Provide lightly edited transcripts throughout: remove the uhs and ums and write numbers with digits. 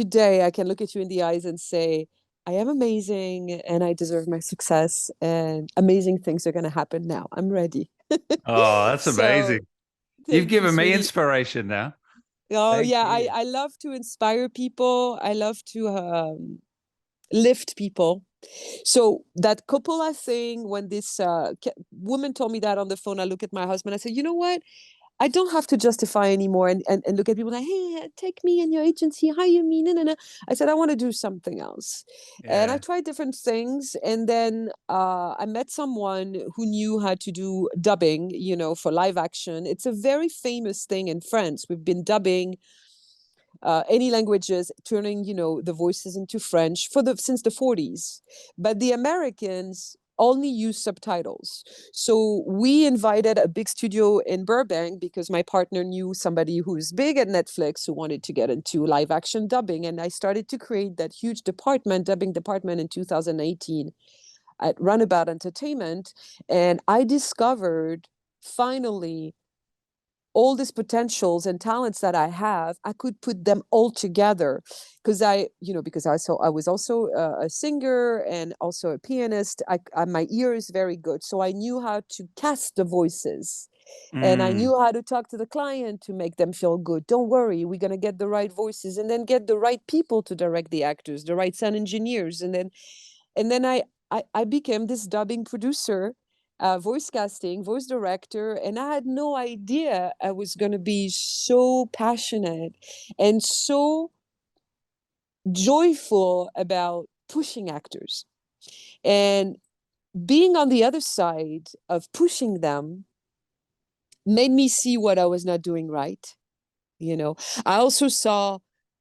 today I can look at you in the eyes and say, I am amazing and I deserve my success and amazing things are going to happen now. I'm ready. Oh, that's So amazing. You've thank you, given me sweetie. inspiration now. Oh Thank yeah, you. I love to inspire people. I love to lift people. So that Coppola thing, when this woman told me that on the phone, I look at my husband. I said, you know what? I don't have to justify anymore and look at people like, hey, take me in your agency, hire me. No, no, no. I said, I want to do something else. And I Yeah. tried different things. And then I met someone who knew how to do dubbing, for live action. It's a very famous thing in France. We've been dubbing any languages, turning, the voices into French since the 40s. But the Americans only use subtitles. So we invited a big studio in Burbank because my partner knew somebody who's big at Netflix who wanted to get into live action dubbing. And I started to create that huge dubbing department in 2018 at Runabout Entertainment. And I discovered finally all these potentials and talents that I have, I could put them all together because I was also a singer and also a pianist. My ear is very good. So I knew how to cast the voices and I Mm. knew how to talk to the client to make them feel good. Don't worry, we're going to get the right voices and then get the right people to direct the actors, the right sound engineers. And then I became this dubbing producer, voice casting, voice director, and I had no idea I was going to be so passionate and so joyful about pushing actors. And being on the other side of pushing them made me see what I was not doing right. I also saw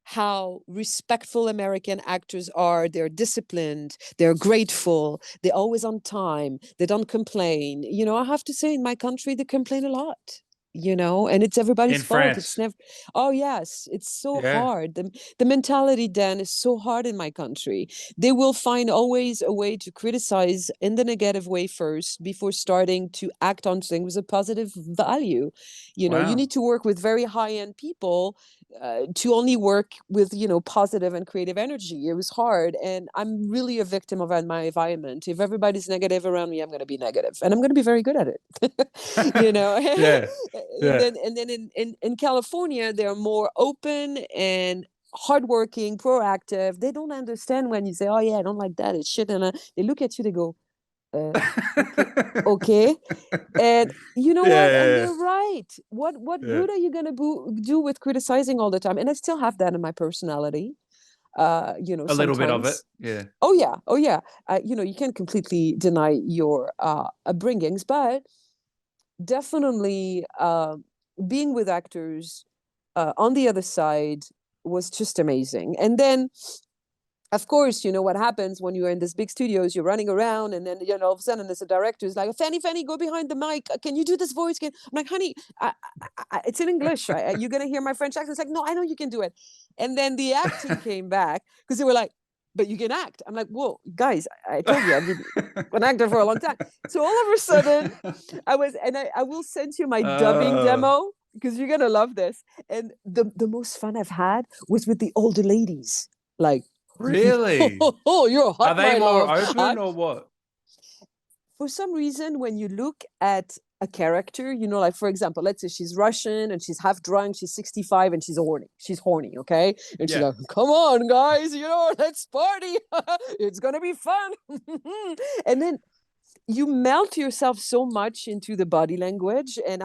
how respectful American actors are. They're disciplined, they're grateful, they're always on time, they don't complain. I have to say, in my country, they complain a lot. And it's In everybody's fault. It's France. never, oh, yes, it's so Yeah. hard. The mentality, Dan, is so hard in my country. They will find always a way to criticize in the negative way first before starting to act on things with a positive value. You Wow. need to work with very high end people to only work with positive and creative energy. It was hard, and I'm really a victim of my environment. If everybody's negative around me, I'm going to be negative, and I'm going to be very good at it. you know Yeah. and Yeah. then in California, they're more open and hardworking, proactive. They don't understand when you say, oh yeah, I don't like that, it's shit, and they look at you, they go, uh, okay, okay. And you know Yeah, what? And yeah, they're right. What yeah. good are you gonna do with criticizing all the time? And I still have that in my personality. A little bit of it. Sometimes. Yeah. Oh yeah, oh yeah. You can't completely deny your upbringings, but definitely being with actors on the other side was just amazing. And then of course, you know what happens when you're in these big studios, you're running around, and then, all of a sudden, there's a director who's like, Fannie, go behind the mic. Can you do this voice? I'm like, honey, it's in English, right? You're going to hear my French accent. It's like, no, I know you can do it. And then the acting came back because they were like, but you can act. I'm like, whoa, guys, I told you I've been an actor for a long time. So all of a sudden, I will send you my dubbing uh, demo because you're going to love this. And the most fun I've had was with the older ladies. Like, really? oh, you're Are hot, they my more love. open or what? For some reason, when you look at a character, like for example, let's say she's Russian and she's half drunk, she's 65 and she's horny. She's horny, okay? And she's Yeah. like, come on, guys, let's party. It's gonna be fun. And then you melt yourself so much into the body language. And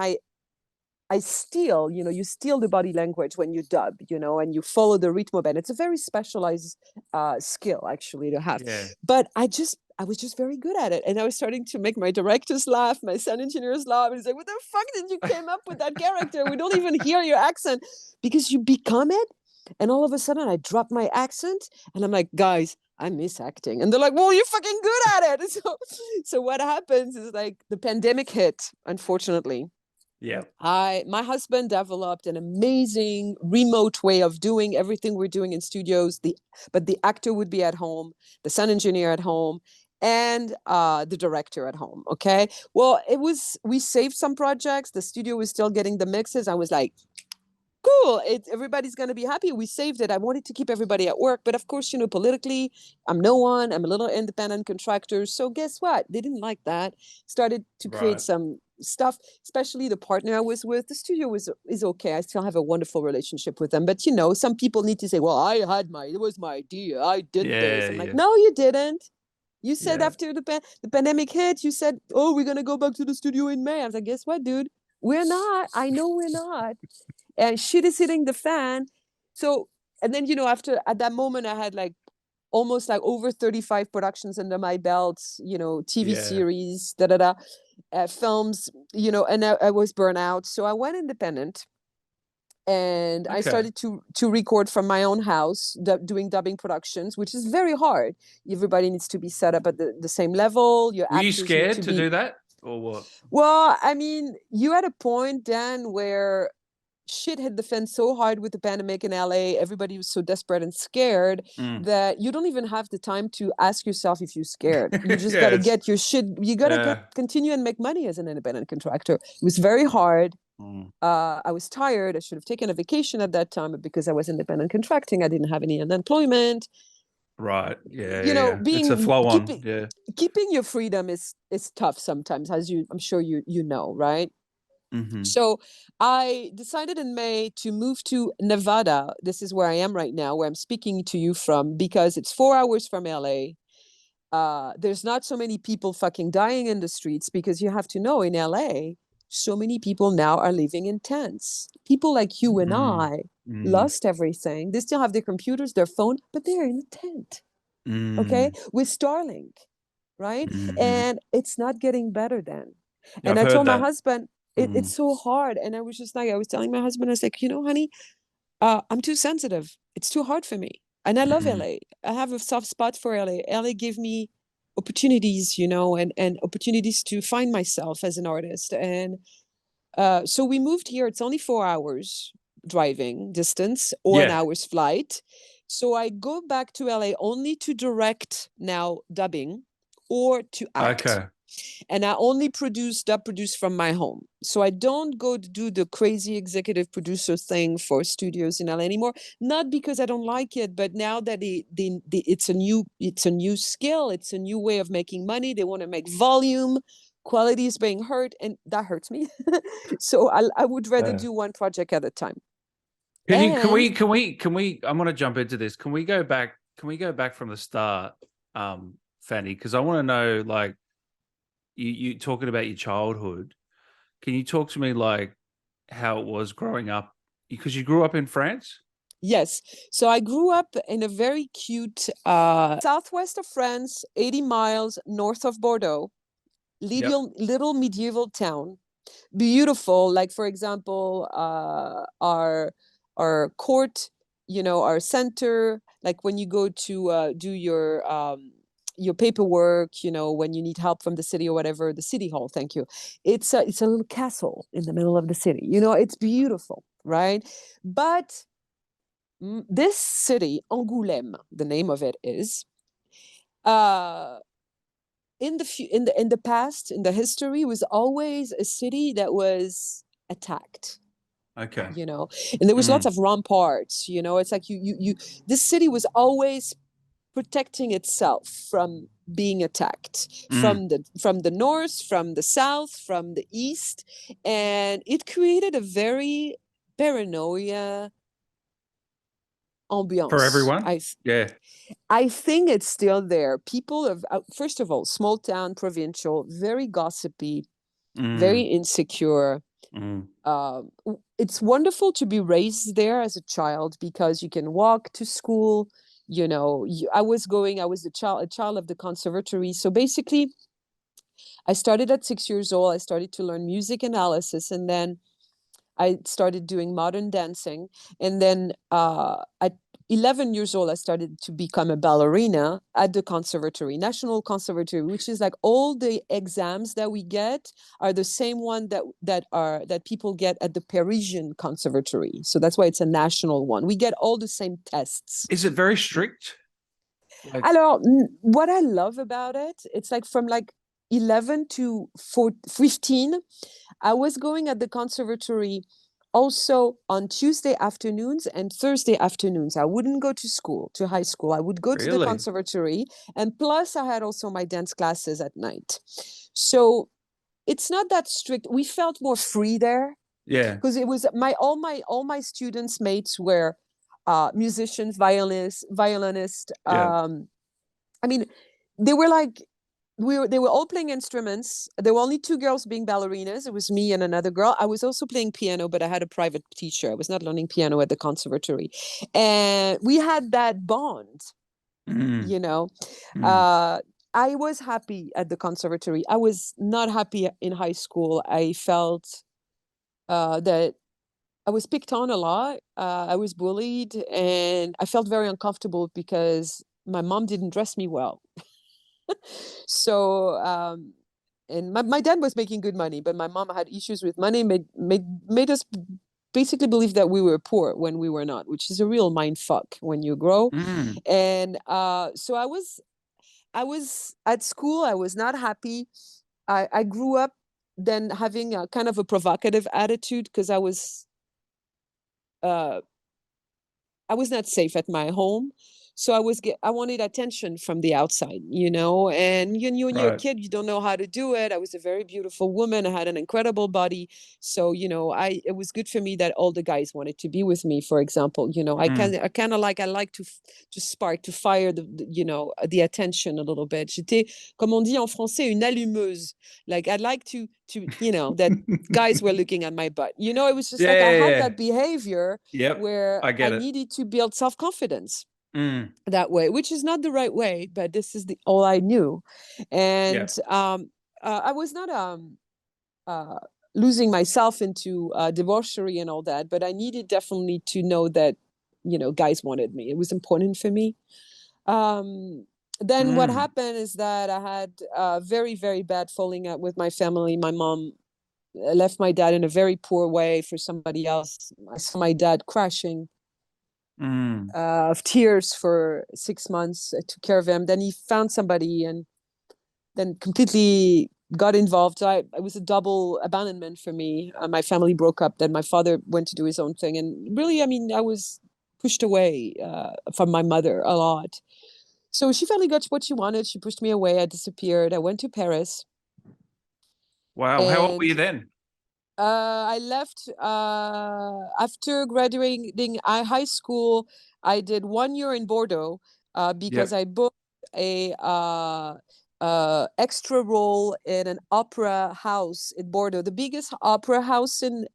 I steal, you steal the body language when you dub, and you follow the rhythm band. It's a very specialized skill actually to have. Yeah. But I was just very good at it. And I was starting to make my directors laugh, my sound engineers laugh. And he's like, what the fuck did you came up with that character? We don't even hear your accent because you become it. And all of a sudden I drop my accent and I'm like, guys, I miss acting. And they're like, well, you're fucking good at it. So what happens is like the pandemic hit, unfortunately. Yeah. My husband developed an amazing remote way of doing everything we're doing in studios. But the actor would be at home, the sound engineer at home, and the director at home. Okay. Well, we saved some projects. The studio was still getting the mixes. I was like, cool, everybody's going to be happy. We saved it. I wanted to keep everybody at work. But of course, politically, I'm no one. I'm a little independent contractor. So guess what? They didn't like that. Started to create Right. some stuff, especially the partner I was with. The studio is okay. I still have a wonderful relationship with them. But, some people need to say, well, it was my idea. I did this. Yeah, I'm like, yeah, no, you didn't. You said yeah. after the pandemic hit, you said, oh, we're going to go back to the studio in May. I was like, guess what, dude? We're not. I know we're not. And shit is hitting the fan. So, and then, after at that moment, I had like almost like over 35 productions under my belt, TV Yeah. series, films, and I was burnt out. So I went independent and I Okay. started to record from my own house, doing dubbing productions, which is very hard. Everybody needs to be set up at the same level. Your Were you actors need scared to to be. do that or what? Well, I mean, you had a point, Dan, where shit hit the fan so hard with the pandemic in LA. Everybody was so desperate and scared Mm. that you don't even have the time to ask yourself if you're scared. You just got to Yes. get your shit. You got to continue and make money as an independent contractor. It was very hard. Mm. I was tired. I should have taken a vacation at that time, but because I was independent contracting, I didn't have any unemployment. Right. Yeah, yeah, yeah. It's a Being flow on. Yeah. keeping your freedom is tough sometimes, as I'm sure you know, right? Mm-hmm. So I decided in May to move to Nevada. This is where I am right now, where I'm speaking to you from, because it's 4 hours from LA. There's not so many people fucking dying in the streets, because you have to know, in LA, so many people now are living in tents. People like you and I lost everything. They still have their computers, their phone, but they're in a tent. Okay, with Starlink, right? Mm-hmm. And it's not getting better then. Yeah, And I've I heard told my that. husband, it's so hard. And I was just like, I was telling my husband, I was like, honey, I'm too sensitive. It's too hard for me. And I love Mm. LA. I have a soft spot for LA. LA gave me opportunities, and opportunities to find myself as an artist. And so we moved here. It's only 4 hours driving distance or an Yeah. hour's flight. So I go back to LA only to direct now dubbing or to act. Okay. And I only produce from my home. So I don't go to do the crazy executive producer thing for studios in LA anymore. Not because I don't like it, but now that it's a new skill, it's a new way of making money. They want to make volume. Quality is being hurt, and that hurts me. So I would rather do one project at a time. Can we I want to jump into this. Can we go back from the start, Fannie? Because I want to know, like, you talking about your childhood. Can you talk to me like how it was growing up? Because you grew up in France? Yes. So I grew up in a very cute southwest of France, 80 miles north of Bordeaux, Yep. little medieval town. Beautiful. Like, for example, our court, our center, like when you go to do your paperwork, when you need help from the city or whatever, the city hall, thank you. It's a little castle in the middle of the city. It's beautiful, right? But this city, Angoulême, the name of it is, uh, in the past, in the history, was always a city that was attacked. Okay. And there was lots of ramparts. It's like you. This city was always protecting itself from being attacked from the north, from the south, from the east, and it created a very paranoia For ambiance. everyone? Yeah. I think it's still there. People have, first of all, small town, provincial, very gossipy, very insecure. It's wonderful to be raised there as a child, because you can walk to school. I was a child of the conservatory. So basically, I started at 6 years old. I started to learn music analysis, and then I started doing modern dancing. And then at 11 years old, I started to become a ballerina at the conservatory, National Conservatory, which is like all the exams that we get are the same one that people get at the Parisian Conservatory. So that's why it's a national one. We get all the same tests. Is it very strict? Alors, what I love about it, it's like from like 11 to 15, I was going at the conservatory Also, on Tuesday afternoons and Thursday afternoons, I wouldn't go to school, to high school. I would go to the Really? conservatory. And plus, I had also my dance classes at night. So it's not that strict. We felt more free there Yeah. because it was all my students mates were musicians, violinists. Yeah. I mean, they were like they were all playing instruments. There were only two girls being ballerinas. It was me and another girl. I was also playing piano, but I had a private teacher. I was not learning piano at the conservatory, and we had that bond. Mm. You know, Mm. uh, I was happy at the conservatory. I was not happy in high school. I felt that I was picked on a lot. I was bullied, and I felt very uncomfortable because my mom didn't dress me well. So, and my dad was making good money, but my mom had issues with money, made us basically believe that we were poor when we were not, which is a real mind fuck when you grow. Mm. And so I was at school. I was not happy. I grew up then having a kind of a provocative attitude because uh, I was not safe at my home. So I wanted attention from the outside, and when you're a Right. kid, you don't know how to do it. I was a very beautiful woman. I had an incredible body. So, it was good for me that all the guys wanted to be with me, for example. Mm. I like to spark, to fire the attention a little bit. J'étais, comme on dit en français, une allumeuse. Like I'd like that guys were looking at my butt. It was just Yeah, like I yeah, had yeah. that behavior Yep. where I I get it. needed to build self-confidence Mm. that way, which is not the right way, but this is all I knew. Yeah. And I was not uh, losing myself into debauchery and all that, but I needed definitely to know that, guys wanted me. It was important for me. Um, then what Mm. happened is that I had very, very bad falling out with my family. My mom left my dad in a very poor way for somebody else. I saw my dad crashing Mm. of tears for 6 months. I took care of him. Then he found somebody and then completely got involved. So it was a double abandonment for me. My family broke up. Then my father went to do his own thing. And really, I mean, I was pushed away from my mother a lot. So she finally got what she wanted. She pushed me away. I disappeared. I went to Paris. Wow. How old were And you then? I left after graduating high school. I did 1 year in Bordeaux because Yep. I booked a extra role in an opera house in Bordeaux, the biggest opera house in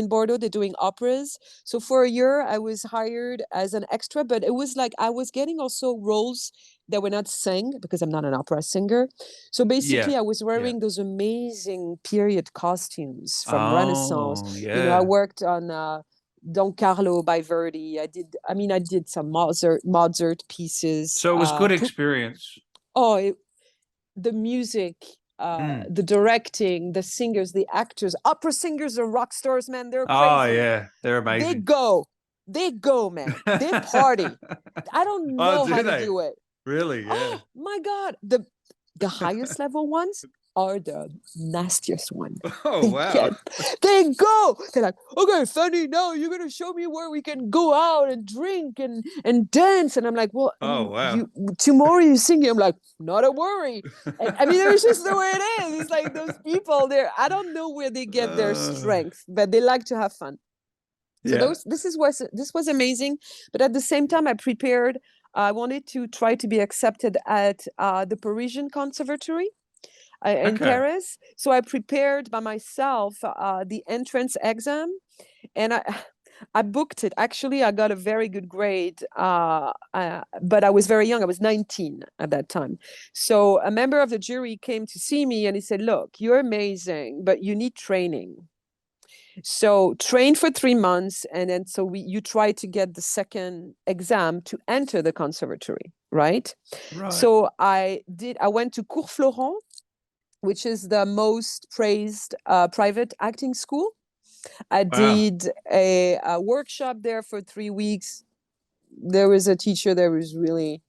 Bordeaux. They're doing operas. So for a year, I was hired as an extra, but it was like I was getting also roles that were not sing because I'm not an opera singer. So Yeah. basically, I was Yeah. wearing those amazing period costumes from Renaissance. Oh, I yeah. worked on Don Carlo by Verdi. I did some Mozart pieces. So it was good experience. Oh, the music, Mm. the directing, the singers, the actors, opera singers are rock stars, man. They're Oh, crazy. yeah. They're They amazing. go, they go, man. They party. I don't Oh, know how do to they? do it. Really? Yeah. Oh my God. The highest level ones are the nastiest one. Oh, They wow. get they go. They're like, okay, Fannie, now you're gonna show me where we can go out and drink and dance. And I'm like, well, I Oh, mean, wow. you tomorrow you sing. I'm like, not a worry. And I mean, it was just the way it is. It's like those people there. I don't know where they get their Uh, strength, but they like to have fun. So yeah. this was amazing, but at the same time, I prepared. I wanted to try to be accepted at the Parisian Conservatory in Okay. Paris. So I prepared by myself the entrance exam, and I booked it. Actually, I got a very good grade, but I was very young. I was 19 at that time. So a member of the jury came to see me, and he said, "Look, you're amazing, but you need training." So train for 3 months, and then you try to get the second exam to enter the conservatory, right? Right. So I went to Cours Florent, which is the most praised private acting school. I Wow. did a workshop there for 3 weeks. There was a teacher that was really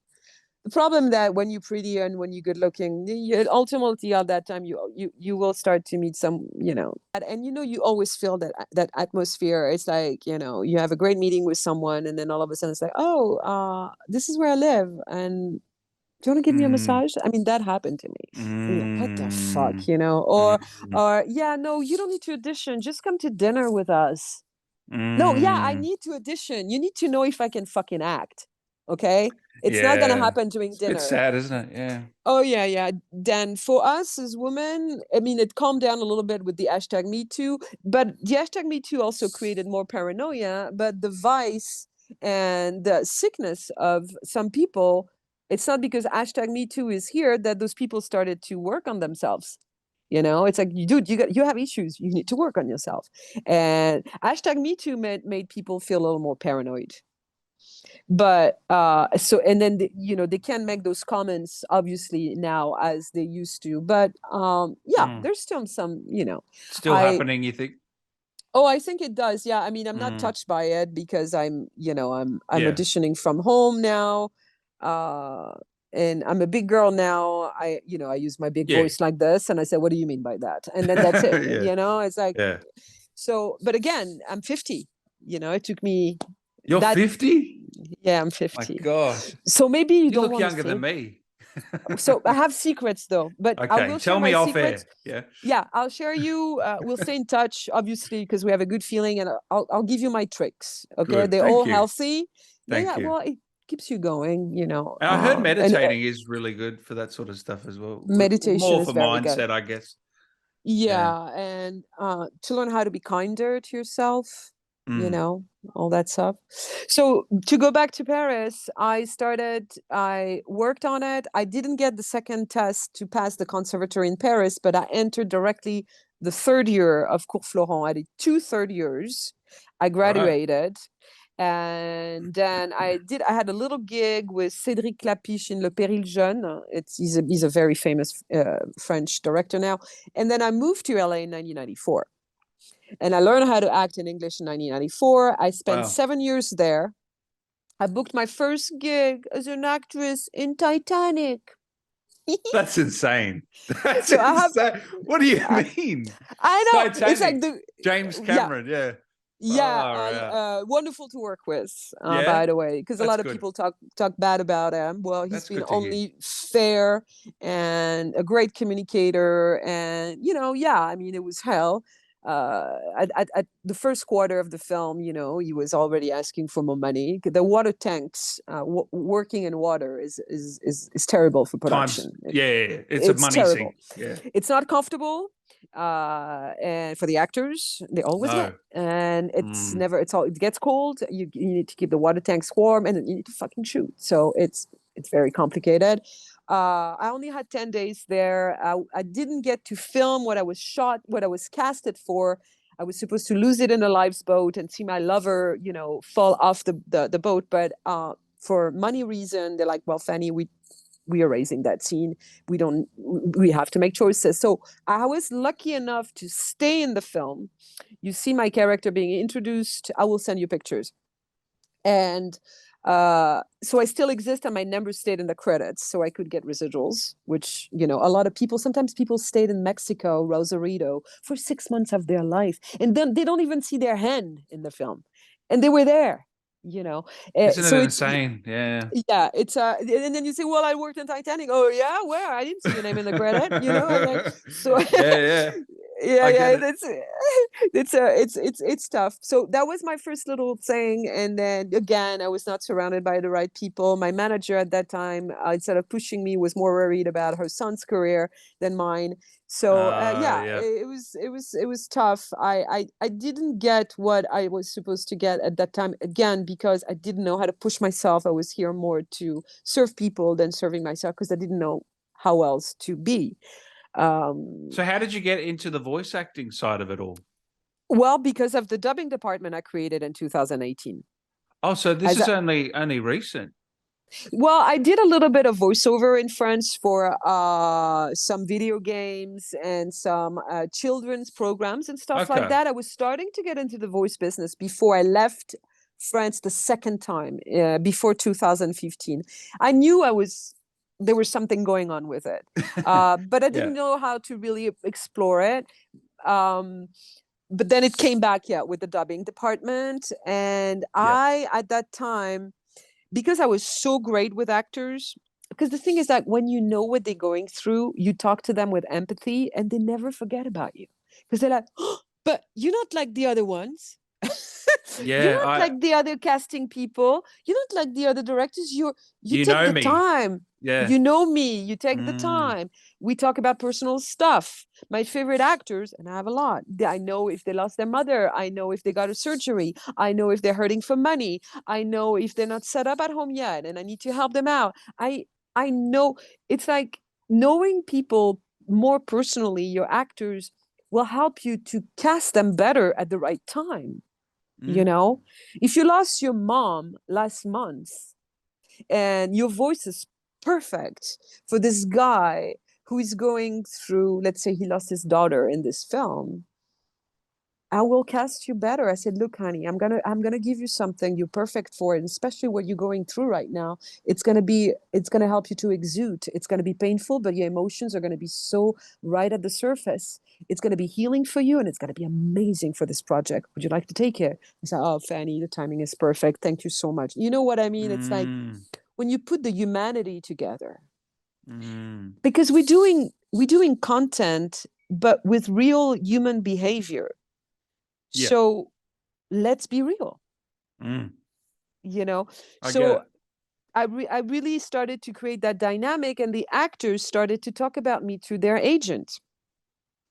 the problem that when you're pretty and when you're good looking, ultimately at that time you will start to meet some, and you always feel that atmosphere. It's like, you have a great meeting with someone, and then all of a sudden it's like, oh, this is where I live, and do you want to give me a Mm, massage? I mean, that happened to me. I'm like, what the fuck, mm, or mm, yeah, no, you don't need to audition, just come to dinner with us. No, yeah, I mm. need to audition. You need to know if I can fucking act. Okay? It's not gonna Yeah. happen during It's a bit dinner. sad, isn't it? Yeah. Oh yeah, yeah. Then for us as women, I mean, it calmed down a little bit with the hashtag Me Too, but the hashtag Me Too also created more paranoia. But the vice and the sickness of some people, it's not because hashtag Me Too is here that those people started to work on themselves. It's like, dude, you have issues. You need to work on yourself. And hashtag Me Too made people feel a little more paranoid. But so, and then they can't make those comments obviously now as they used to. But yeah, Mm. there's still some, Still I happening, you think? oh, I think it does. Yeah, I mean, I'm not Mm. touched by it because I'm Yeah. auditioning from home now. uh and I'm a big girl now. I use my big Yeah. voice like this, and I say, what do you mean by that? And then that's it. Yeah. It's like, Yeah. so, but again, I'm 50. It took me You're that. 50? Yeah, I'm My 50. gosh. So maybe you You don't look want to younger than say. me. So I have secrets though, but I Okay. will share Tell me my off secrets. air. Yeah. Yeah, I'll share you. We'll stay in touch, obviously, because we have a good feeling, and I'll give you my tricks. Okay, Good. they're Thank all you. healthy. Yeah, Thank yeah. you. Well, it keeps you going. And I heard And meditating is really good for that sort of stuff as well. meditation More is for very good. mindset, I guess. Yeah. Yeah, and to learn how to be kinder to yourself, you Mm. know, all that stuff. So to go back to Paris, I worked on it. I didn't get the second test to pass the conservatory in Paris, but I entered directly the third year of Cours Florent. I did 2 3 years. I Right. graduated. And then I had a little gig with Cédric Clapiche in Le Péril Jeune. He's a very famous French director now. And then I moved to LA in 1994. And I learned how to act in English in 1994. I spent Wow. 7 years there. I booked my first gig as an actress in Titanic. That's insane. That's So insane. What do you I, mean? I know it's Titanic. like James yeah, Cameron. Yeah. yeah, Far and out. wonderful to work with, Yeah. by the way, because a That's lot of good. people talk bad about him. Well, he's That's been good to hear. only fair and a great communicator, and yeah, I mean, it was hell. At the first quarter of the film, he was already asking for more money. The water tanks, working in water is terrible for Times. production. Yeah. Yeah. It's a It's money terrible. sink. Yeah. It's not comfortable, and for the actors, they're always wet, No. and Mm. it gets cold. You need to keep the water tanks warm, and then you need to fucking shoot. So it's very complicated. I only had 10 days there. I didn't get to film what I was casted for. I was supposed to lose it in a lifeboat and see my lover, fall off the boat. But for money reason, they're like, well, Fannie, we are raising that scene. We have to make choices. So I was lucky enough to stay in the film. You see my character being introduced. I will send you pictures. And so I still exist, and my number stayed in the credits, so I could get residuals, which, a lot of people, sometimes people stayed in Mexico, Rosarito, for 6 months of their life, and then they don't even see their hand in the film, and they were there, Isn't it so it's, insane? Yeah. yeah, it's and then you say, well, I worked in Titanic. Oh yeah, where? I didn't see your name in the credit, like, so. Yeah. Yeah. Yeah, I get yeah, it. it's tough. So that was my first little thing, and then again, I was not surrounded by the right people. My manager at that time, instead of pushing me, was more worried about her son's career than mine. So yeah, Yeah. it was tough. I didn't get what I was supposed to get at that time, again, because I didn't know how to push myself. I was here more to serve people than serving myself, because I didn't know how else to be. um So how did you get into the voice acting side of it all? Well, because of the dubbing department I created in 2018. Oh, so this As is a, only recent. well, I did a little bit of voiceover in French for some video games and some children's programs and stuff like Okay. that. I was starting to get into the voice business before I left France the second time before 2015. I knew there was something going on with it, but I didn't know how to really explore it. But then it came back, with the dubbing department. And I, at that time, because I was so great with actors, because the thing is that when you know what they're going through, you talk to them with empathy and they never forget about you. Because they're like, oh, but you're not like the other ones. You're not like the other casting people. You're not like the other directors. You take the time. Yeah. You know me. You take the time. We talk about personal stuff. My favorite actors, and I have a lot. I know if they lost their mother. I know if they got a surgery. I know if they're hurting for money. I know if they're not set up at home yet and I need to help them out. I know it's like knowing people more personally, your actors will help you to cast them better at the right time. You know, if you lost your mom last month and your voice is perfect for this guy who is going through, let's say he lost his daughter in this film, I will cast you better. I said, look, honey, I'm gonna give you something you're perfect for, and especially what you're going through right now. It's gonna help you to exude. It's gonna be painful, but your emotions are gonna be so right at the surface. It's gonna be healing for you, and it's gonna be amazing for this project. Would you like to take it? I said, oh, Fannie, the timing is perfect. Thank you so much. You know what I mean? It's like when you put the humanity together, because we're doing content, but with real human behavior. So let's be real, you know? I really started to create that dynamic, and the actors started to talk about me through their agent,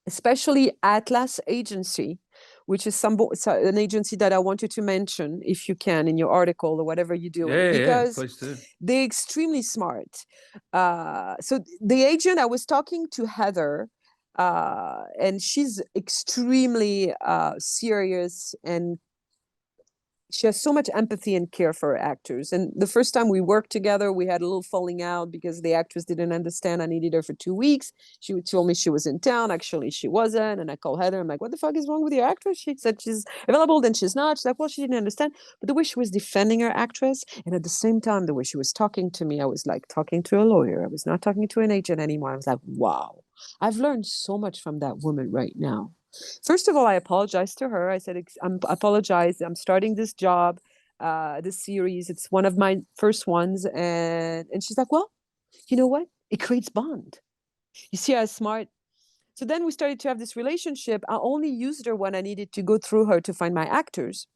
especially Atlas Agency, which is an agency that I want you to mention if you can in your article or whatever you're doing, because please do. they're extremely smart. So the agent, I was talking to Heather, and she's extremely serious, and she has so much empathy and care for her actors. And the first time we worked together, we had a little falling out because the actress didn't understand I needed her for 2 weeks. She told me she was in town. Actually, she wasn't. And I called Heather. I'm like, what the fuck is wrong with your actress? She said she's available, then she's not. She's like, well, she didn't understand. But the way she was defending her actress, and at the same time, the way she was talking to me, I was like talking to a lawyer. I was not talking to an agent anymore. I was like, wow, I've learned so much from that woman right now. First of all, I apologized to her. I said, I apologize. I'm starting this job, this series. It's one of my first ones. And she's like, well, you know what? It creates bond. You see how smart. So then we started to have this relationship. I only used her when I needed to go through her to find my actors,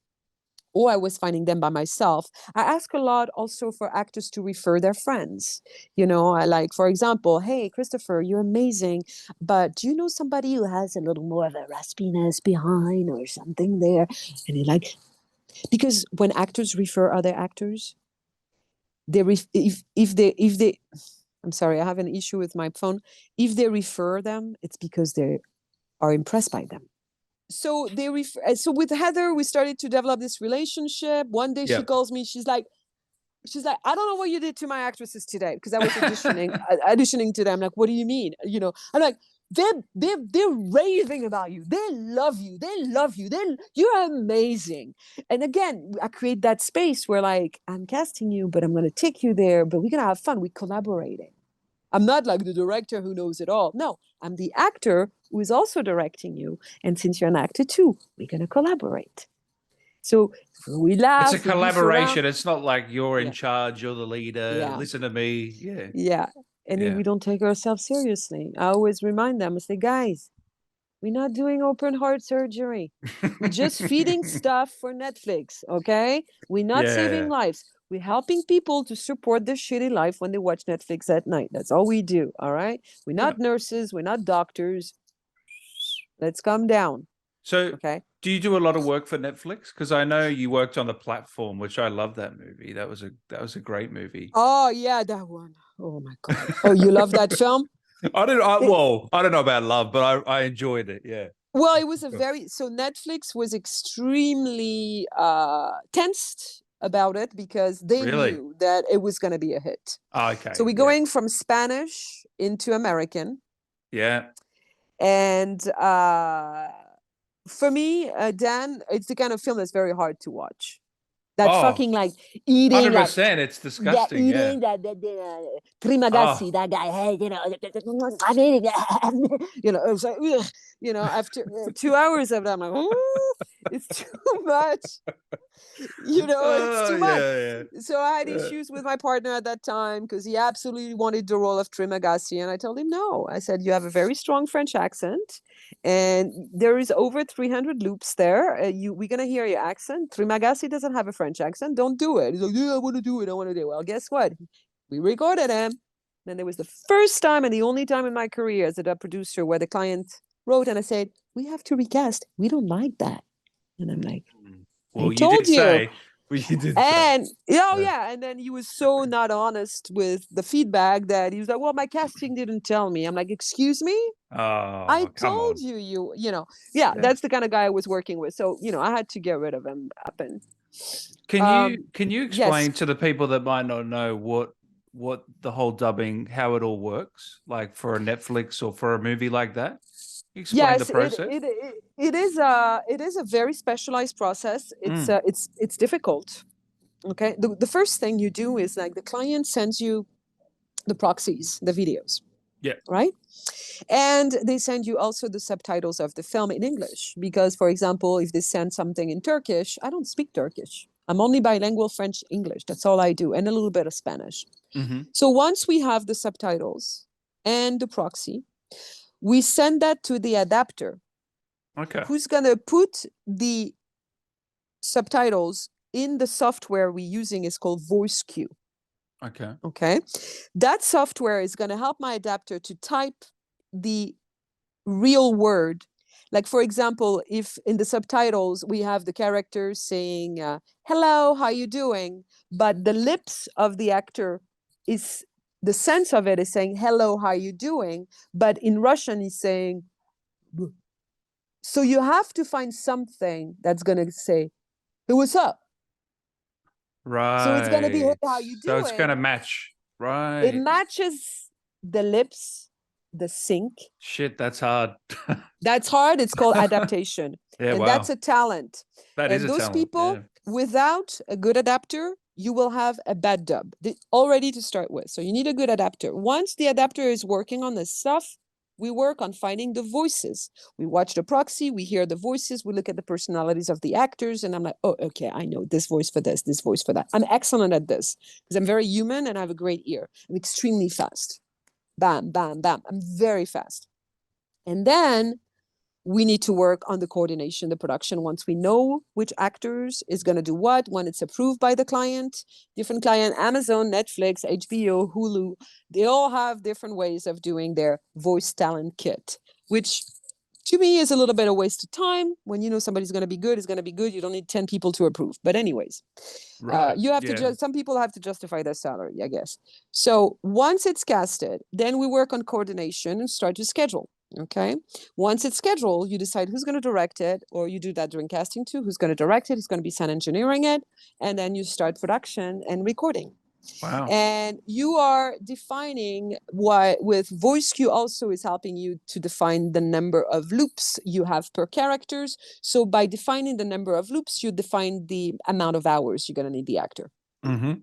or I was finding them by myself. I ask a lot also for actors to refer their friends. You know, I like, for example, hey, Christopher, you're amazing, but do you know somebody who has a little more of a raspiness behind or something there? And you're like, because when actors refer other actors, if they, I'm sorry, I have an issue with my phone. If they refer them, it's because they are impressed by them. So so with Heather, we started to develop this relationship. One day she calls me, she's like, I don't know what you did to my actresses today, because I was auditioning to them. Like, what do you mean? You know, I'm like, they're raving about you. They love you. You're amazing. And again, I create that space where, like, I'm casting you, but I'm going to take you there, but we're going to have fun. We're collaborating. I'm not like the director who knows it all. No, I'm the actor who is also directing you. And since you're an actor too, we're going to collaborate. So we laugh. It's a collaboration. It's not like you're in charge, you're the leader. Listen to me. Yeah. And then we don't take ourselves seriously. I always remind them, I say, guys, we're not doing open heart surgery. We're just feeding stuff for Netflix, okay? We're not saving lives. We're helping people to support their shitty life when they watch Netflix at night. That's all we do, all right? We're not nurses. We're not doctors. Let's calm down. So, do you do a lot of work for Netflix? Because I know you worked on The Platform, which I love that movie. That was a great movie. Oh yeah, that one. Oh my God. Oh, you love that film? I don't know about love, but I enjoyed it. Yeah. Well, it was so Netflix was extremely tensed about it because they knew that it was going to be a hit. Oh, okay. So we're going from Spanish into American. Yeah. And for me, Dan, it's the kind of film that's very hard to watch. That Oh, fucking like eating like 100%. It's yeah, disgusting. Yeah. eating that Trimagasi, Oh, that guy. Hey, I'm eating. It was like, ugh, after 2 hours of that, I'm like, oh, it's too much. It's oh too much. yeah, So I had yeah. issues with my partner at that time because he absolutely wanted the role of Trimagasi, and I told him no. I said, you have a very strong French accent, and there is over 300 loops there. We're gonna hear your accent. Trimagasi doesn't have a French accent. Don't do it. He's like, yeah, I want to do it. I want to do it. Well, guess what? We recorded him. And there was the first time and the only time in my career as a dub producer where the client wrote and I said, we have to recast. We don't like that. And I'm like, I Well, you told did you. say. Well, you did say. And yeah. And then he was so not honest with the feedback that he was like, well, my casting didn't tell me. I'm like, excuse me? I Oh, come told on. yeah, Yeah. that's the kind of guy I was working with. So, I had to get rid of him up and Can you yes. explain to the people that might not know what the whole dubbing, how it all works, like for a Netflix or for a movie like that? Explain the Yes, process. it is a very specialized process. It's Mm, it's difficult. Okay. The first thing you do is like the client sends you the proxies, the videos, yeah. right? And they send you also the subtitles of the film in English. Because, for example, if they send something in Turkish, I don't speak Turkish. I'm only bilingual French, English. That's all I do, and a little bit of Spanish. Mm-hmm. So once we have the subtitles and the proxy, we send that to the adapter Okay. who's going to put the subtitles in the software we're using is called VoiceQ. Okay. Okay. That software is going to help my adapter to type the real word. Like, for example, if in the subtitles we have the characters saying, hello, how you doing? But the lips of the actor is, the sense of it is saying, hello, how you doing? But in Russian, he's saying, "Buh." So you have to find something that's going to say, hey, what's up? So it's going to be, hey, Right. how you So it's gonna doing? match. It Right. matches the lips, the sync. Shit, that's hard. That's hard. It's called adaptation. Yeah, And that's wow. a talent. That is And a those talent. people, Yeah. without a good adapter, you will have a bad dub already to start with. So you need a good adapter. Once the adapter is working on this stuff, we work on finding the voices. We watch the proxy, we hear the voices, we look at the personalities of the actors, and I'm like, oh, okay, I know this voice for this voice for that. I'm excellent at this because I'm very human and I have a great ear. I'm extremely fast. Bam, bam, bam. I'm very fast. And then we need to work on the coordination, the production. Once we know which actors is going to do what, when it's approved by the client, different client, Amazon, Netflix, HBO, Hulu, they all have different ways of doing their voice talent kit, which to me is a little bit of waste of time. When you know somebody's going to be good, it's going to be good. You don't need 10 people to approve. But anyways, Right. you have to Yeah. some people have to justify their salary, I guess. So once it's casted, then we work on coordination and start to schedule. Okay. Once it's scheduled, you decide who's going to direct it, or you do that during casting too. Who's going to direct it? Who's going to be sound engineering it? And then you start production and recording. Wow. And you are defining what with VoiceQ also is helping you to define the number of loops you have per characters. So by defining the number of loops, you define the amount of hours you're going to need the actor. Mm-hmm.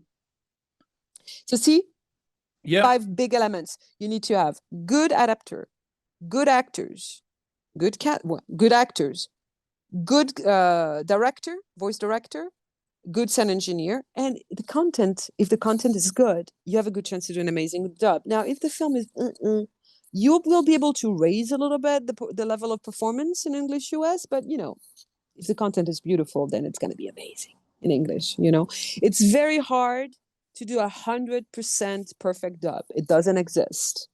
So see, Yep. 5 big elements. You need to have good adapter, good actors, good actors, good director, voice director, good sound engineer, and the content. If the content is good, you have a good chance to do an amazing dub. Now, if the film is, you will be able to raise a little bit the level of performance in English US, but if the content is beautiful, then it's going to be amazing in English. It's very hard to do 100% perfect dub. It doesn't exist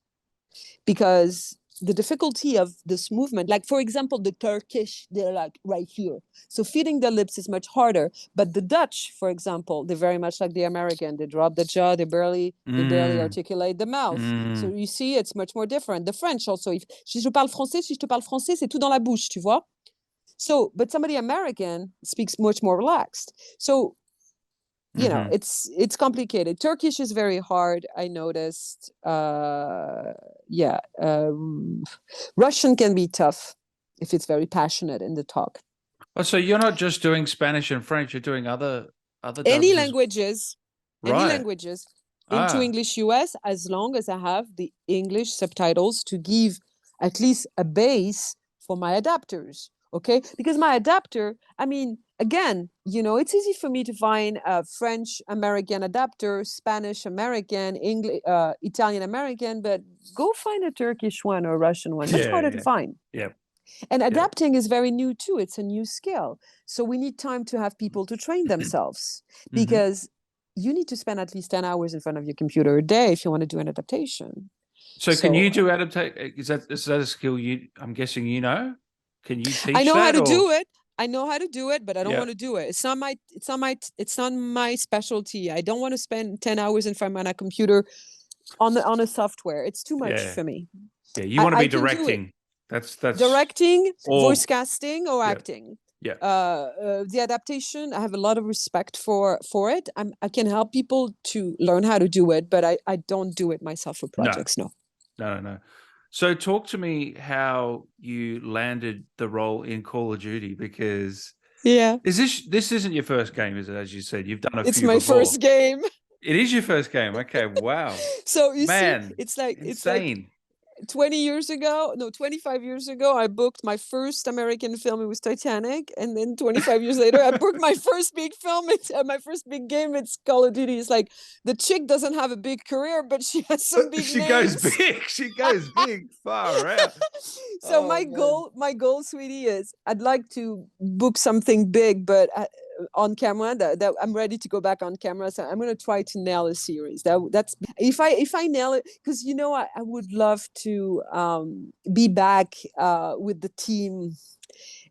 because the difficulty of this movement, like for example, the Turkish, they're like right here. So feeding the lips is much harder. But the Dutch, for example, they're very much like the American. They drop the jaw, they barely articulate the mouth. So you see, it's much more different. The French also, si je parle français, si je te parle français, c'est tout dans la bouche, tu vois? So, but somebody American speaks much more relaxed. So Mm-hmm. it's complicated. Turkish is very hard, I noticed. Russian can be tough if it's very passionate in the talk. Oh, so you're not just doing Spanish and French, you're doing other Other Any dubs is languages, any right. languages into Ah, English US, as long as I have the English subtitles to give at least a base for my adapters. Okay, because my adapter, I mean, again, it's easy for me to find a French American adapter, Spanish American, English, Italian American, but go find a Turkish one or a Russian one. Much yeah, harder to yeah, find. yep, And yep. adapting is very new too. It's a new skill. So we need time to have people to train themselves Hmm. because you need to spend at least 10 hours in front of your computer a day if you want to do an adaptation. So can you So do adaptate? Is that a skill I'm guessing you know? Can you I teach know how that to or? do it. I know how to do it, but I don't Yeah, want to do it. It's not my specialty. I don't want to spend 10 hours in front of my computer on a software. It's too much yeah, for me. yeah. You I, want to I be can do it. directing. That's Directing, voice all. casting, or Yeah, acting. yeah. The adaptation, I have a lot of respect for it. I can help people to learn how to do it, but I don't do it myself for No, projects. No. no, no. So talk to me how you landed the role in Call of Duty because Yeah, this isn't your first game, is it? As you said, you've done a it's few my before. first game. It is your first game. Okay, wow. So you see, Man, it's like insane. 20 years ago, no, 25 years ago, I booked my first American film. It was Titanic. And then 25 years later, I booked my first big film. It's my first big game. It's Call of Duty. It's like the chick doesn't have a big career, but she has some big She goes names. big. She goes big. Far out. So Oh my man. goal, sweetie, is I'd like to book something big, but on camera. That I'm ready to go back on camera. So I'm gonna try to nail a series. That's if I nail it, because I would love to be back with the team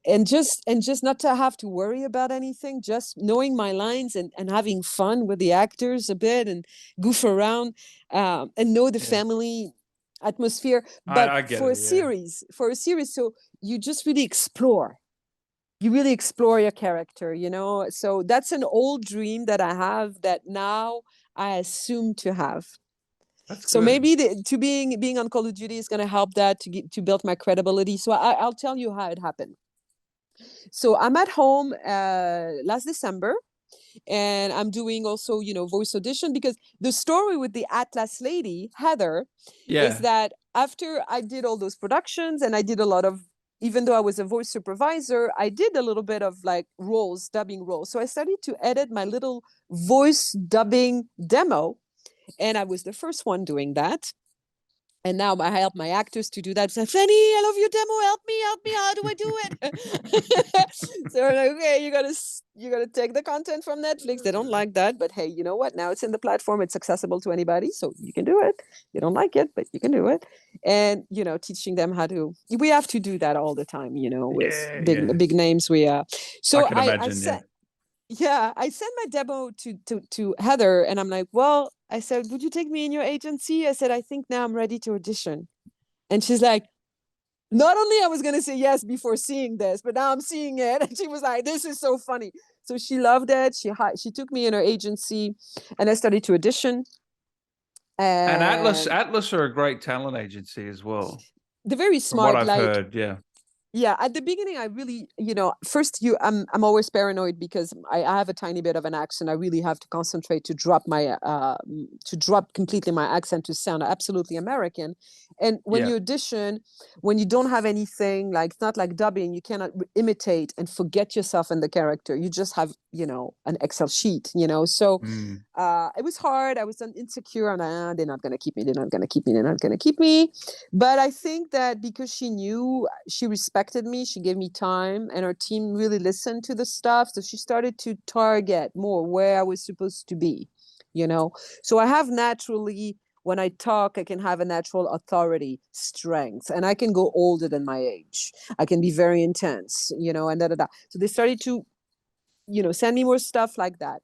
and just not to have to worry about anything, just knowing my lines and having fun with the actors a bit and goof around and know the Yeah. family atmosphere. I But I get for a it. Yeah. series, so you just really explore. You really explore your character. So that's an old dream that I have that now I assume to have. That's So good. maybe to being on Call of Duty is going to help that to build my credibility. So I'll tell you how it happened. So I'm at home last December, and I'm doing also, voice audition, because the story with the Atlas lady, Heather, is Yeah. that after I did all those productions and I did a lot of, even though I was a voice supervisor, I did a little bit of like dubbing roles. So I started to edit my little voice dubbing demo, and I was the first one doing that. And now I help my actors to do that. So, Fannie, I love your demo. Help me. How do I do it? So we're like, okay, you gotta take the content from Netflix. They don't like that, but hey, you know what? Now it's in the platform. It's accessible to anybody, so you can do it. You don't like it, but you can do it. And teaching them how to. We have to do that all the time. With Yeah. big Yeah. big names. We I so can I imagine. Yeah. said, yeah, I sent my demo to Heather, and I'm like, well, I said, would you take me in your agency? I said, I think now I'm ready to audition. And she's like, not only I was gonna say yes before seeing this, but now I'm seeing it. And she was like, this is so funny. So she loved it. She took me in her agency, and I started to audition. And Atlas And Atlas are a great talent agency as well, they're very from what smart. I've Like, heard. Yeah. yeah, at the beginning I really, first I'm always paranoid because I have a tiny bit of an accent. I really have to concentrate to drop completely my accent to sound absolutely American. And when Yeah. you audition, when you don't have anything, like it's not like dubbing, you cannot imitate and forget yourself in the character. You just have an Excel sheet. So Mm. it was hard. I was insecure, and they're not gonna keep me, they're not gonna keep me, they're not gonna keep me. But I think that because she respected me, she gave me time, and her team really listened to the stuff. So she started to target more where I was supposed to be. So I have naturally, when I talk, I can have a natural authority, strength, and I can go older than my age. I can be very intense, and da da da. So they started to, send me more stuff like that.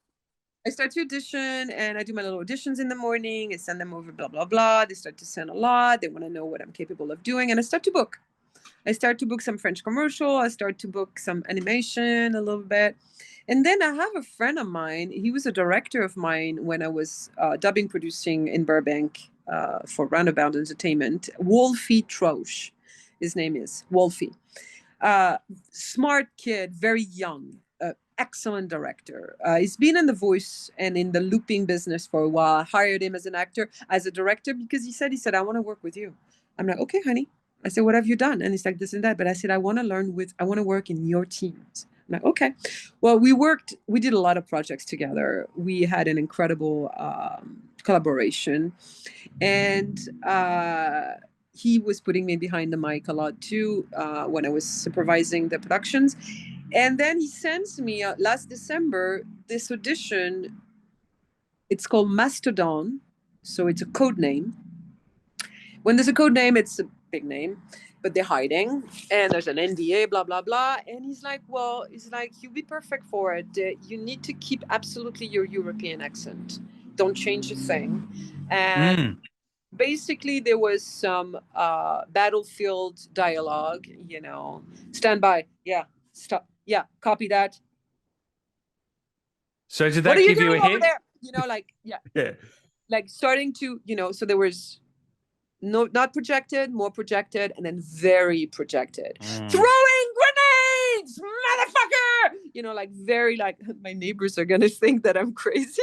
I start to audition, and I do my little auditions in the morning. I send them over, blah, blah, blah. They start to send a lot. They want to know what I'm capable of doing. And I start to book. I start to book some French commercial. I start to book some animation a little bit. And then I have a friend of mine. He was a director of mine when I was dubbing producing in Burbank for Roundabout Entertainment. Wolfie Troche, his name is Wolfie. Smart kid, very young. excellent director. He's been in the voice and in the looping business for a while. I hired him as an actor, as a director, because he said, I want to work with you. I'm like, okay, honey. I said, what have you done? And he's like, this and that. But I said, I want to work in your teams. I'm like, okay. Well, we did a lot of projects together. We had an incredible collaboration. And he was putting me behind the mic a lot too when I was supervising the productions. And then he sends me last December this audition. It's called Mastodon. So it's a code name. When there's a code name, it's a big name, but they're hiding. And there's an NDA, blah, blah, blah. And he's like, you'll be perfect for it. You need to keep absolutely your European accent. Don't change a thing. And basically there was some battlefield dialogue, stand by. Yeah. Stop. Yeah. Copy that. So did that give you a hit? There? Yeah. Like starting to, so there was not projected, more projected, and then very projected. Throwing grenades, motherfucker! Very my neighbors are gonna think that I'm crazy.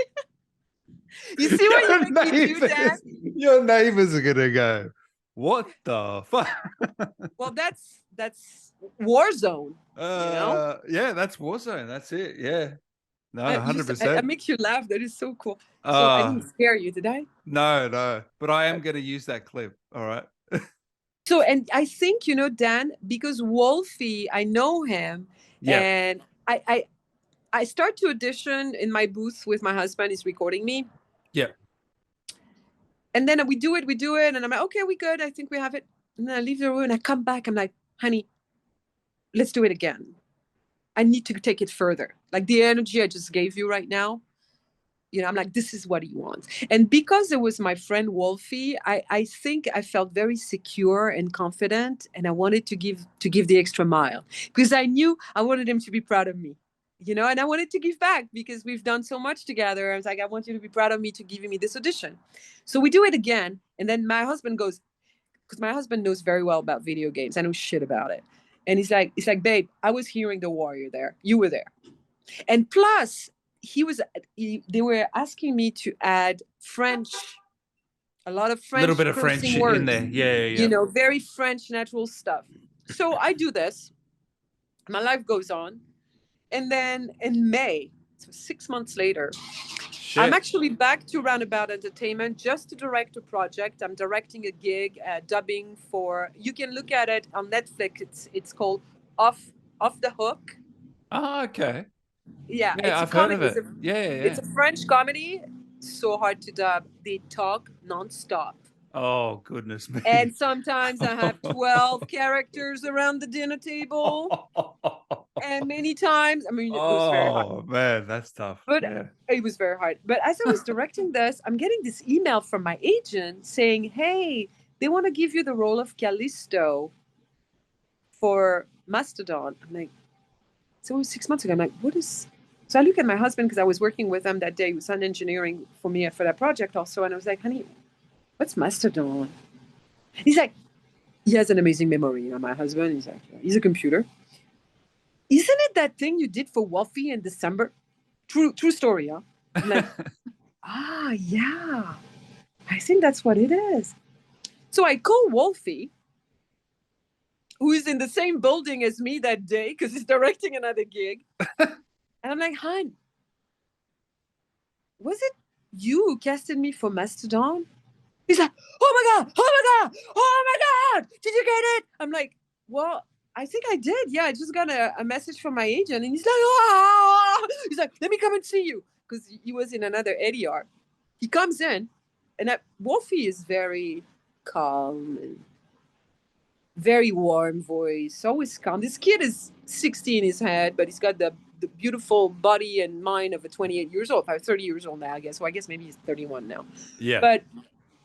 You see what you make me do that? Your neighbors are gonna go, what the fuck? Well, that's Warzone. Yeah, that's Warzone. That's it. Yeah. No, 100%. I make you laugh. That is so cool. So I didn't scare you, did I? No. But I am going to use that clip. All right. So, and I think, Dan, because Wolfie, I know him. Yeah. And I start to audition in my booth with my husband. He's recording me. Yeah. And then we do it. And I'm like, okay, we good. I think we have it. And then I leave the room and I come back. I'm like, honey, let's do it again. I need to take it further. Like the energy I just gave you right now, I'm like, this is what he wants. And because it was my friend Wolfie, I think I felt very secure and confident. And I wanted to give the extra mile because I knew I wanted him to be proud of me, and I wanted to give back because we've done so much together. I was like, I want you to be proud of me to giving me this audition. So we do it again. And then my husband goes, because my husband knows very well about video games. I know shit about it. And he's like, babe, I was hearing the warrior there. You were there. And plus, they were asking me to add French, a lot of French. A little bit of French words, in there. Yeah. Very French natural stuff. So I do this. My life goes on. And then in May, so 6 months later, I'm actually back to Roundabout Entertainment just to direct a project. I'm directing a gig, dubbing for. You can look at it on Netflix. It's called Off the Hook. Oh, okay. Yeah, I've heard of it. It's a French comedy. So hard to dub. They talk nonstop. Oh, goodness me. And sometimes I have 12 characters around the dinner table. And many times, it was very hard. Oh, man, that's tough. But it was very hard. But as I was directing this, I'm getting this email from my agent saying, hey, they want to give you the role of Callisto for Mastodon. I'm like, so it was 6 months ago. I'm like, what is... So I look at my husband because I was working with him that day. He was on engineering for me for that project also. And I was like, honey, what's Mastodon? He's like, he has an amazing memory. My husband, he's like, he's a computer. Isn't it that thing you did for Wolfie in December? True story, huh? I'm like, yeah. I think that's what it is. So I call Wolfie, who is in the same building as me that day because he's directing another gig. And I'm like, hon, was it you who casted me for Mastodon? He's like, oh my God, did you get it? I'm like, well, I think I did. Yeah, I just got a message from my agent. And he's like, he's like, let me come and see you. Because he was in another ADR. He comes in, and Wolfie is very calm and very warm voice, always calm. This kid is 60 in his head, but he's got the beautiful body and mind of a 28 years old, 30 years old now, I guess. Well, I guess maybe he's 31 now. Yeah.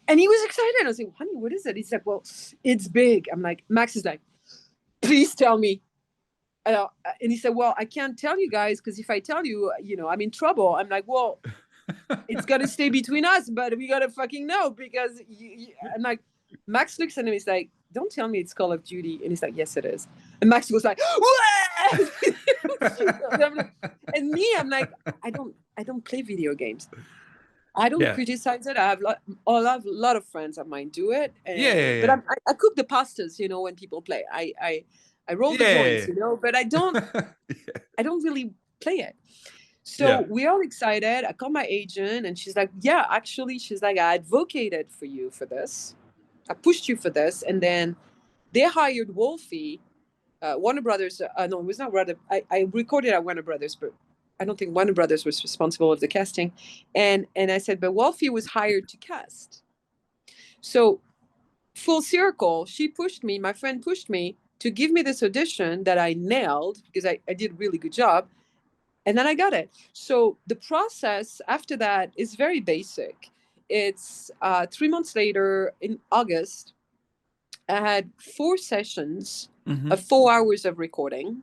And he was excited. I was like, honey, what is it? He's like, well, it's big. I'm like, Max is like, please tell me. And he said, well, I can't tell you guys because if I tell you, I'm in trouble. I'm like, well, it's got to stay between us, but we got to fucking know because I'm like, Max looks at him. He's like, don't tell me it's Call of Duty. And he's like, yes, it is. And Max was like, Yes. And me, I'm like, I don't play video games. I don't criticize it. I have a lot of friends of mine do it, but I cook the pastas, when people play. I roll the joints, but I don't really play it. So we're all excited. I call my agent, and she's like, "Yeah, actually," she's like, "I advocated for you for this. I pushed you for this," and then they hired Wolfie. Warner Brothers. No, it was not Warner. I recorded at Warner Brothers, but I don't think Warner Brothers was responsible of the casting. And I said, but Wolfie was hired to cast. So full circle, she pushed me. My friend pushed me to give me this audition that I nailed because I did a really good job. And then I got it. So the process after that is very basic. It's 3 months later in August. I had 4 sessions of 4 hours of recording.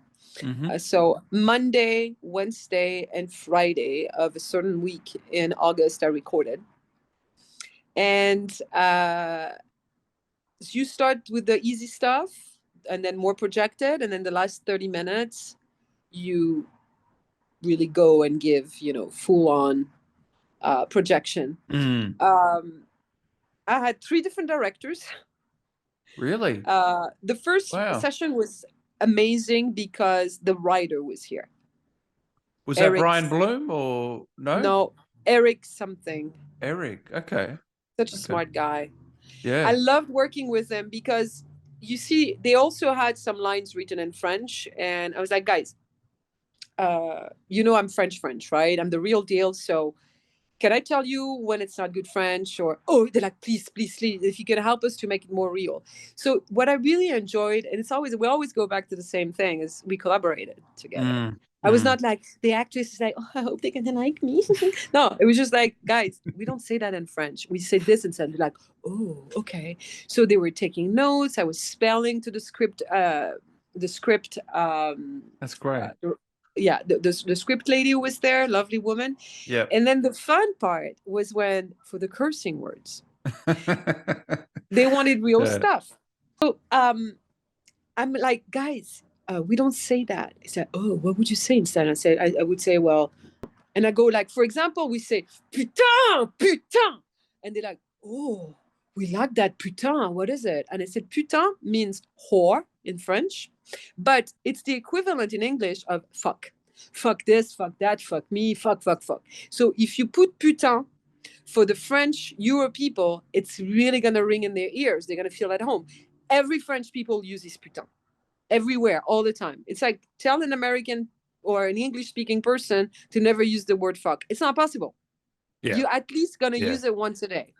So Monday, Wednesday, and Friday of a certain week in August, I recorded. And you start with the easy stuff and then more projected. And then the last 30 minutes, you really go and give, full on projection. I had 3 different directors. Really? The first session was amazing because the writer was here. Was that Brian Bloom or no? No, Eric something. Eric, okay. Such a smart guy. Yeah. I loved working with him because you see, they also had some lines written in French. And I was like, guys, I'm French, right? I'm the real deal. So can I tell you when it's not good French? Or, they're like, please, if you can help us to make it more real. So what I really enjoyed, and we always go back to the same thing, is we collaborated together. I was not like, the actress is like, I hope they're going to like me. No, it was just like, guys, we don't say that in French. We say this instead. They're like, oh, okay. So they were taking notes. I was spelling to the script. That's great. The script lady was there, lovely woman. Yeah. And then the fun part was when, for the cursing words, they wanted real stuff. So I'm like, guys, we don't say that. He said, oh, what would you say instead? I said, I would say, well, and I go like, for example, we say, putain. And they're like, oh, we like that putain. What is it? And I said, putain means whore in French, but it's the equivalent in English of fuck. Fuck this, fuck that, fuck me, fuck. So if you put putain for the French Euro people, it's really going to ring in their ears. They're going to feel at home. Every French people uses putain. Everywhere, all the time. It's like tell an American or an English-speaking person to never use the word fuck. It's not possible. Yeah. You're at least going to use it once a day,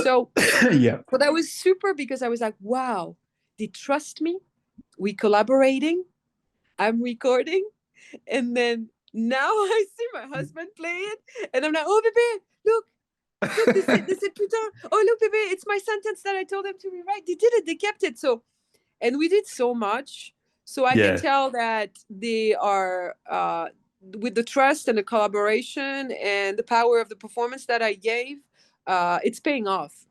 So, but that was super because I was like, wow, they trust me. We collaborating. I'm recording. And then now I see my husband play it. And I'm like, oh, baby, look, they said putain. Oh, look, baby, it's my sentence that I told them to rewrite. They did it. They kept it. So, and we did so much. So I can tell that they are, with the trust and the collaboration and the power of the performance that I gave, it's paying off.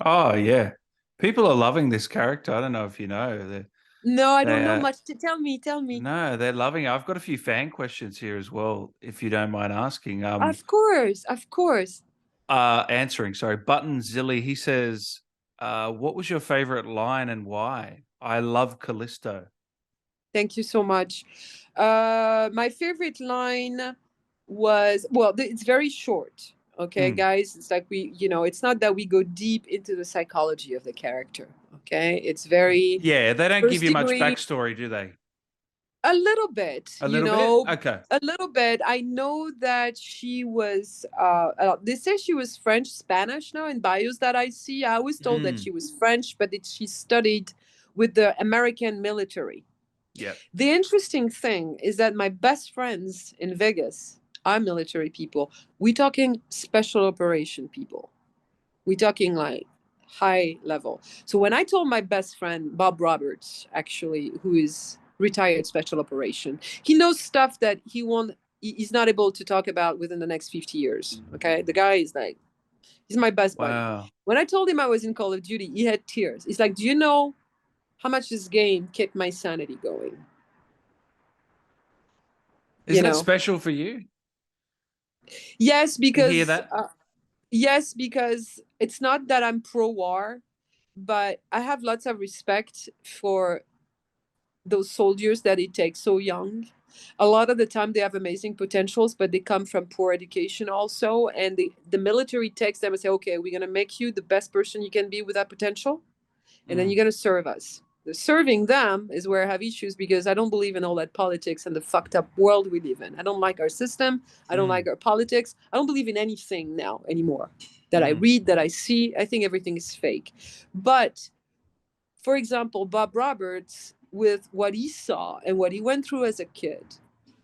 Oh, yeah. People are loving this character. I don't know if you know. No, I don't know much. Tell me. No, they're loving it. I've got a few fan questions here as well, if you don't mind asking. Of course. Answering, sorry. Button Zilly, he says, what was your favorite line and why? I love Callisto. Thank you so much. My favorite line was, well, it's very short. Okay, guys, it's like it's not that we go deep into the psychology of the character. Okay, it's very they don't give you much backstory, do they? A little bit. A little bit? Okay. A little bit. I know that she was, they say she was French, Spanish now in bios that I see. I was told that she was French, but she studied with the American military. Yeah. The interesting thing is that my best friends in Vegas are military people. We're talking special operation people. We're talking like high level. So when I told my best friend, Bob Roberts, actually, who is retired special operation, he knows stuff that he's not able to talk about within the next 50 years. Okay. The guy is like, he's my best buddy. When I told him I was in Call of Duty, he had tears. He's like, do you know how much this game kept my sanity going? Is that special for you? Yes, because to hear that? Yes, because it's not that I'm pro-war, but I have lots of respect for those soldiers that it takes so young. A lot of the time they have amazing potentials, but they come from poor education also. And the military takes them and say, okay, we're going to make you the best person you can be with that potential. And then you're going to serve us. The serving them is where I have issues, because I don't believe in all that politics and the fucked up world we live in. I don't like our system. I don't like our politics. I don't believe in anything now anymore that I read, that I see. I think everything is fake. But for example, Bob Roberts, with what he saw and what he went through as a kid,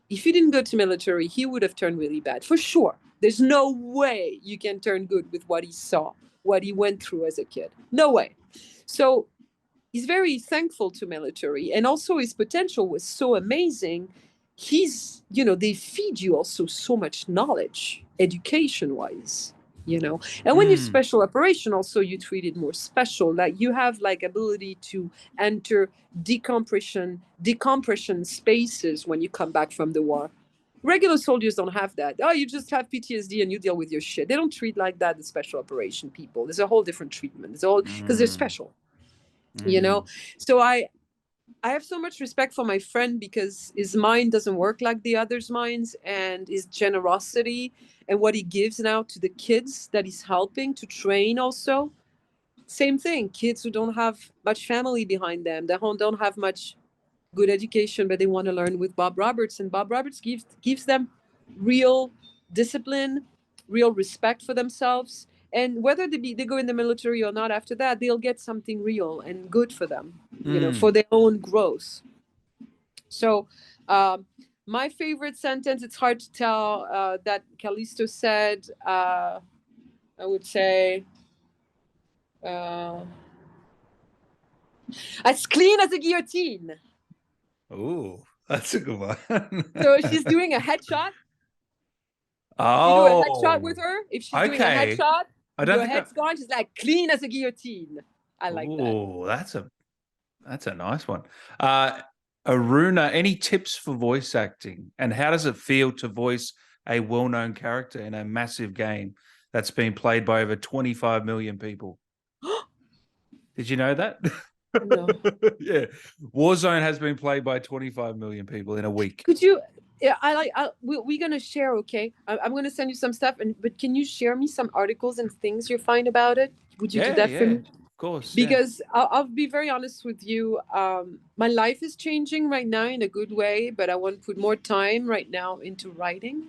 if he didn't go to military, he would have turned really bad, for sure. There's no way you can turn good with what he saw, what he went through as a kid. No way. So he's very thankful to military, and also his potential was so amazing. They feed you also so much knowledge, education wise, and when you're special operation, also you treat it more special, like you have like ability to enter decompression spaces when you come back from the war. Regular soldiers don't have that. Oh, you just have PTSD and you deal with your shit. They don't treat like that, the special operation people. There's a whole different treatment. It's all because they're special. So I have so much respect for my friend, because his mind doesn't work like the others' minds, and his generosity and what he gives now to the kids that he's helping to train also. Same thing, kids who don't have much family behind them, that don't have much good education, but they want to learn with Bob Roberts, and Bob Roberts gives them real discipline, real respect for themselves. And whether they go in the military or not, after that, they'll get something real and good for them, for their own growth. So my favorite sentence, it's hard to tell, that Callisto said, I would say, as clean as a guillotine. Oh, that's a good one. So she's doing a headshot. Oh, you do a headshot with her. If she's doing a okay. headshot, I don't your think head's gone. She's like clean as a guillotine. I like that. Oh, that's a nice one. Aruna, any tips for voice acting, and how does it feel to voice a well-known character in a massive game that's been played by over 25 million people? Did you know that? No. Yeah, Warzone has been played by 25 million people in a week. Could you? Yeah, we're gonna share. Okay, I'm gonna send you some stuff, but can you share me some articles and things you find about it? Would you do that for me? Of course. Because I'll be very honest with you. My life is changing right now in a good way, but I want to put more time right now into writing.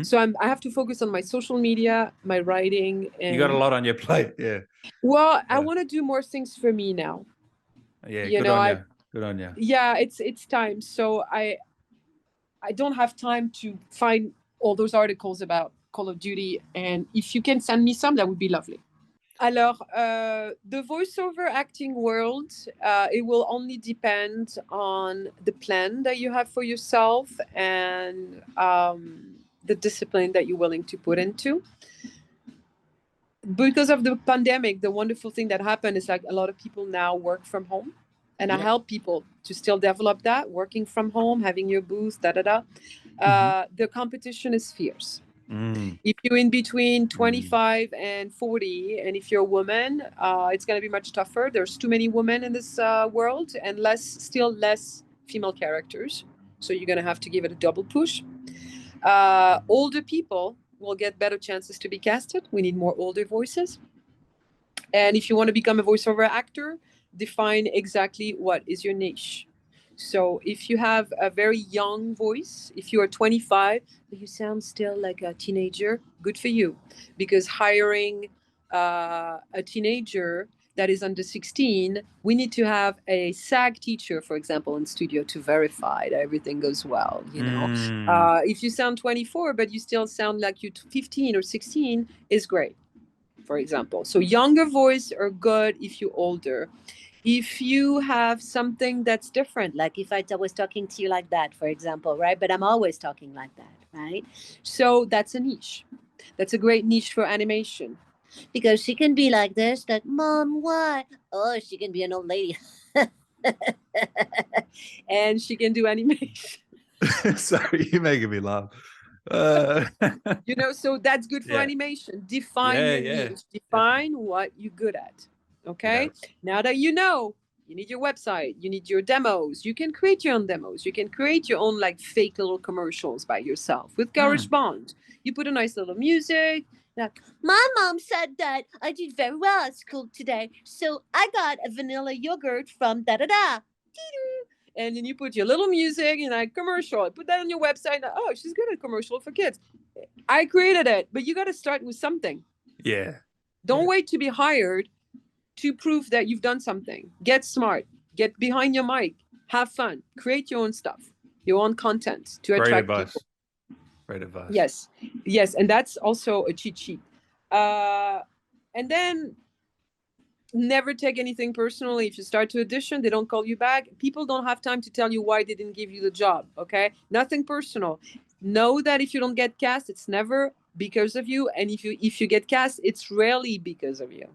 So I have to focus on my social media, my writing, and You got a lot on your plate. Yeah. Well, I want to do more things for me now. Yeah. Good on you. Good on you. Yeah, it's time. So I don't have time to find all those articles about Call of Duty, and if you can send me some, that would be lovely. Alors, the voiceover acting world, it will only depend on the plan that you have for yourself, and the discipline that you're willing to put into. Because of the pandemic, the wonderful thing that happened is like a lot of people now work from home, and I help people to still develop that, working from home, having your booth, the competition is fierce. If you're in between 25 and 40, and if you're a woman, it's going to be much tougher. There's too many women in this world, and still less female characters. So you're going to have to give it a double push. Older people will get better chances to be casted. We need more older voices. And if you want to become a voiceover actor, define exactly what is your niche. So if you have a very young voice, if you are 25, but you sound still like a teenager, good for you. Because hiring a teenager that is under 16, we need to have a SAG teacher, for example, in studio to verify that everything goes well. If you sound 24, but you still sound like you're 15 or 16, is great, for example. So younger voice are good if you're older. If you have something that's different, like if I was talking to you like that, for example, right? But I'm always talking like that, right? So that's a niche. That's a great niche for animation. Because she can be like this, like, Mom, why? Oh, she can be an old lady. And she can do animation. Sorry, you're making me laugh. Uh, You know, so that's good for yeah, animation. Define yeah, your yeah, niche, definitely. define what you're good at. Yeah. Okay. Now that you know, you need your website, you need your demos. You can create your own demos. You can create your own like fake little commercials by yourself with Mm. GarageBand. You put a nice little music. Like, my mom said that I did very well at school today, so I got a vanilla yogurt from da da da. And then you put your little music and like commercial. Put that on your website. Oh, she's good at commercial for kids. I created it, but you got to start with something. Yeah. Don't Yeah. wait to be hired to prove that you've done something. Get smart. Get behind your mic. Have fun. Create your own stuff, your own content to Great attract people. advice. Great advice. Yes, yes, and that's also a cheat sheet. And then never take anything personally. If you start to audition, they don't call you back. People don't have time to tell you why they didn't give you the job. Okay, nothing personal. Know that if you don't get cast, it's never because of you, and if you get cast, it's rarely because of you.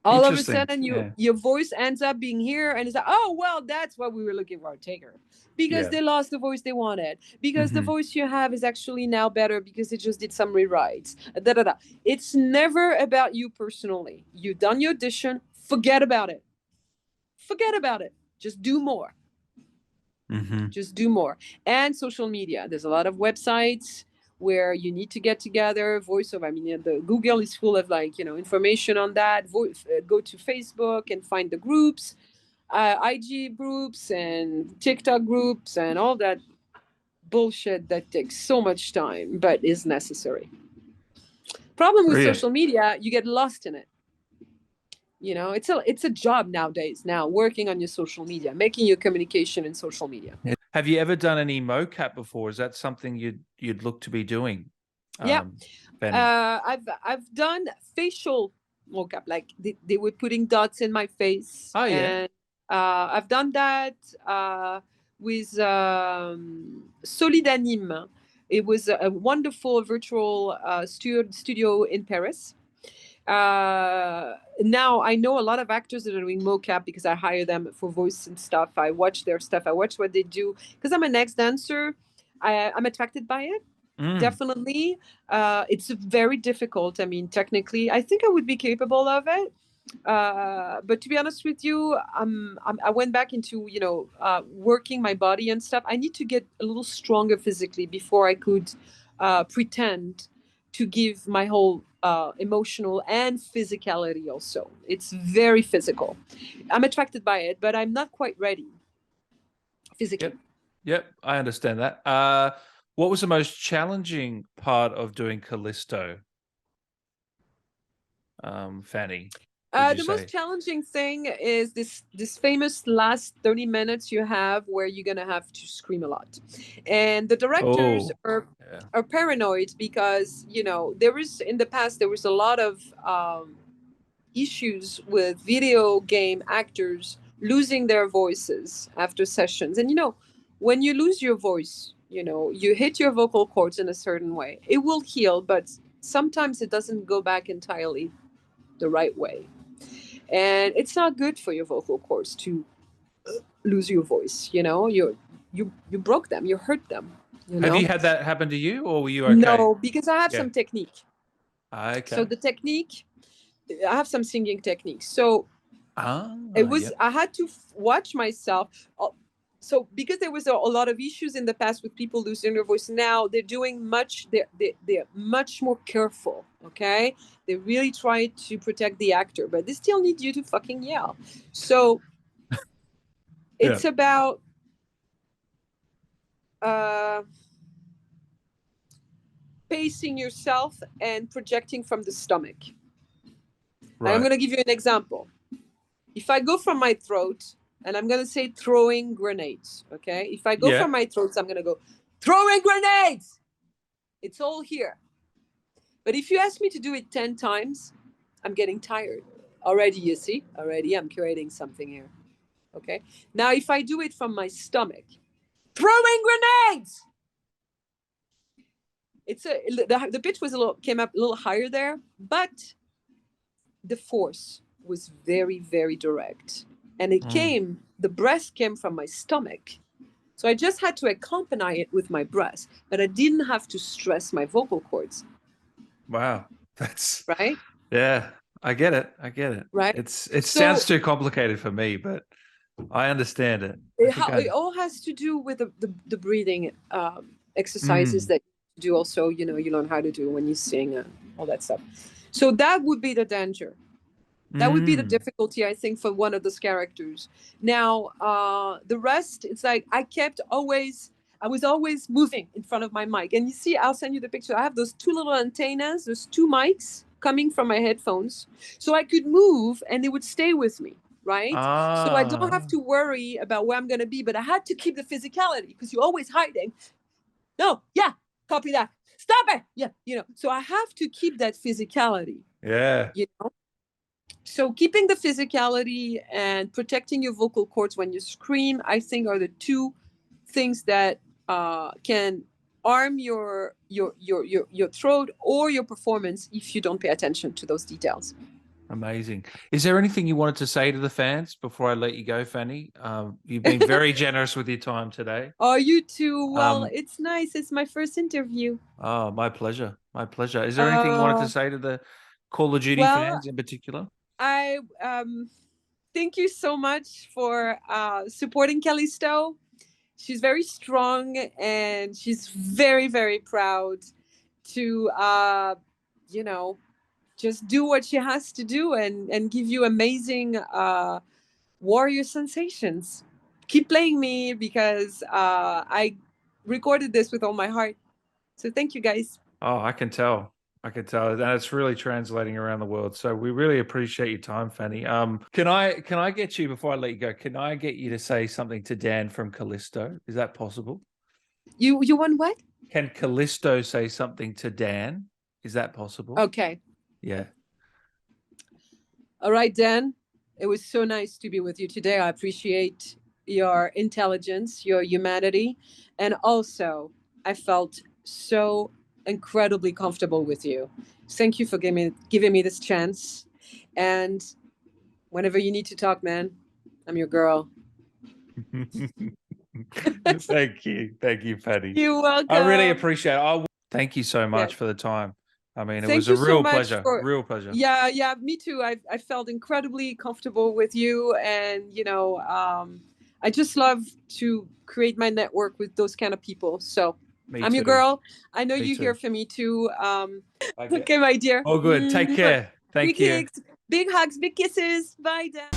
All of a Interesting. sudden, Yeah. your voice ends up being here, and it's like, oh well, that's what we were looking for. Take her because Yeah. they lost the voice they wanted. Because the Mm-hmm. voice you have is actually now better because they just did some rewrites. Da da da. It's never about you personally. You've done your audition. Forget about it. Forget about it. Just do more. Mm-hmm. Just do more. And social media. There's a lot of websites where you need to get together. Voiceover. I mean, the Google is full of like information on that. Go to Facebook and find the groups, IG groups and TikTok groups and all that bullshit that takes so much time but is necessary. Problem with Brilliant. social media, you get lost in it. It's a job nowadays. Now working on your social media, making your communication in social media. Have you ever done any mocap before? Is that something you'd look to be doing? Yeah. Fanny? I've done facial mocap, like they were putting dots in my face, Oh yeah. and I've done that with Solidanime. It was a wonderful virtual studio in Paris. Now I know a lot of actors that are doing mocap because I hire them for voice and stuff. I watch their stuff. I watch what they do because I'm an ex-dancer. I'm attracted by it. Mm. Definitely. It's very difficult. I mean, technically, I think I would be capable of it. But to be honest with you, I went back into, working my body and stuff. I need to get a little stronger physically before I could pretend to give my whole emotional and physicality also. It's very physical. I'm attracted by it, but I'm not quite ready physically. Yep. Yep. I understand that. What was the most challenging part of doing Callisto, Fanny? Would you The most say? challenging thing is this famous last 30 minutes you have where you're gonna have to scream a lot, and the directors Oh, are yeah. are paranoid because in the past there was a lot of issues with video game actors losing their voices after sessions, and when you lose your voice, you hit your vocal cords in a certain way. It will heal, but sometimes it doesn't go back entirely the right way, and it's not good for your vocal cords to lose your voice. You broke them, you hurt them. Have you had that happen to you, or were you okay? No, because I have Yeah. some technique. So Okay. the technique, I have some singing techniques. So Ah, yep. I had to watch myself. So because there was a lot of issues in the past with people losing their voice, now they're much more careful. Okay, they really try to protect the actor, but they still need you to fucking yell. So Yeah. it's about uh, pacing yourself and projecting from the stomach. And I'm Right. going to give you an example. If I go from my throat, and I'm going to say throwing grenades, okay? If I go Yeah. from my throat, I'm going to go throwing grenades. It's all here. But if you ask me to do it 10 times, I'm getting tired. Already, you see? Already, I'm creating something here. Okay? Now, if I do it from my stomach, throwing grenades, the pitch came up a little higher there, but the force was very, very direct. And Mm. the breath came from my stomach. So I just had to accompany it with my breath, but I didn't have to stress my vocal cords. Wow. That's right. Yeah, I get it. I get it. Right. It So sounds too complicated for me, but I understand it. I think it all has to do with the breathing exercises that you do. Also, you learn how to do when you sing and all that stuff. So that would be the danger. That would be the difficulty, I think, for one of those characters. Now, the rest, it's like I was always moving in front of my mic. And you see, I'll send you the picture. I have those two little antennas, those two mics coming from my headphones. So I could move and they would stay with me, right? So I don't have to worry about where I'm going to be, but I had to keep the physicality because you're always hiding. No, yeah, copy that. Stop it. Yeah, so I have to keep that physicality. Yeah. So keeping the physicality and protecting your vocal cords when you scream, I think, are the two things that can harm your throat or your performance if you don't pay attention to those details. Amazing. Is there anything you wanted to say to the fans before I let you go, Fannie? You've been very generous with your time today. Oh, you too. Well, it's nice. It's my first interview. Oh, my pleasure. My pleasure. Is there anything you wanted to say to the Call of Duty fans in particular? I thank you so much for supporting Callisto. She's very strong and she's very, very proud to just do what she has to do and give you amazing warrior sensations. Keep playing me because I recorded this with all my heart. So thank you, guys. Oh, I can tell. I can tell, and it's really translating around the world. So we really appreciate your time, Fannie. Can I get you, before I let you go, can I get you to say something to Dan from Callisto? Is that possible? You want what? Can Callisto say something to Dan? Is that possible? Okay. Yeah. All right, Dan. It was so nice to be with you today. I appreciate your intelligence, your humanity, and also I felt so incredibly comfortable with you. Thank you for giving me this chance. And whenever you need to talk, man, I'm your girl. Thank you, Fannie. You're welcome. I really appreciate it. Thank you so much for the time. I mean, it was a real pleasure. Real pleasure. Yeah, me too. I felt incredibly comfortable with you, and I just love to create my network with those kind of people. So I'm your girl. I know you hear from me too. Okay, my dear. Oh, good. Take care. Thank you. Big hugs, big kisses. Bye, Dan.